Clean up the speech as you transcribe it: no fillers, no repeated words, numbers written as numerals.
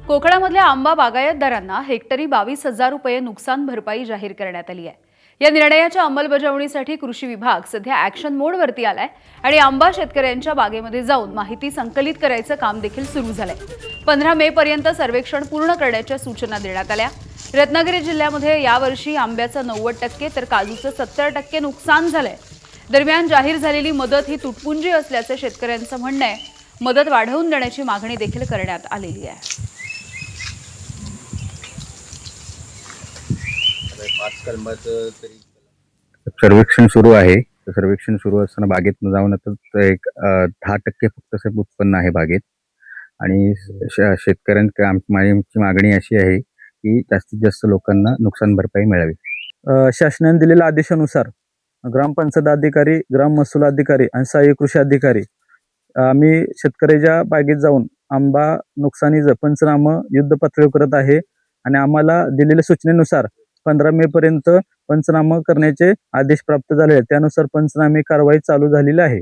कोकणामधल्या आंबा बागायतदारांना हेक्टरी 22,000 रुपये नुकसान भरपाई जाहीर करण्यात आली आहे। या निर्णयाच्या अंमलबजावणीसाठी कृषी विभाग सध्या ॲक्शन मोडवरती आलाय आणि आंबा शेतकऱ्यांच्या बागेमध्ये जाऊन माहिती संकलित करायचं काम देखील सुरू झालंय। 15 मे पर्यंत सर्वेक्षण पूर्ण करण्याच्या सूचना देण्यात आल्या। रत्नागिरी जिल्ह्यामध्ये यावर्षी आंब्याचं 90% तर काजूचं 70% नुकसान झालंय। दरम्यान जाहीर झालेली मदत ही तुटपुंजी असल्याचं शेतकऱ्यांचं म्हणणं आहे। मदत वाढवून देण्याची मागणी देखील करण्यात आलेली आहे। सर्वेक्षण सुरू आहे। सर्वेक्षण सुरू असताना बागेत जाऊन आता एक 10% फक्त उत्पन्न आहे बागेत आणि शेतकऱ्यांची मागणी अशी आहे की जास्तीत जास्त लोकांना नुकसान भरपाई मिळावी। शासनाने दिलेल्या आदेशानुसार ग्रामपंचायत अधिकारी, ग्राम महसूल अधिकारी आणि सहाय्यक कृषी अधिकारी आम्ही शेतकऱ्याच्या बागेत जाऊन आंबा नुकसानीचं पंचनामा युद्ध पातळीवर करत आहे आणि आम्हाला दिलेल्या सूचनेनुसार 15 मे पर्यंत पंचनामा करण्याचे आदेश प्राप्त झाले आहेत। त्यानुसार पंचनामे कारवाई चालू झालेली आहे।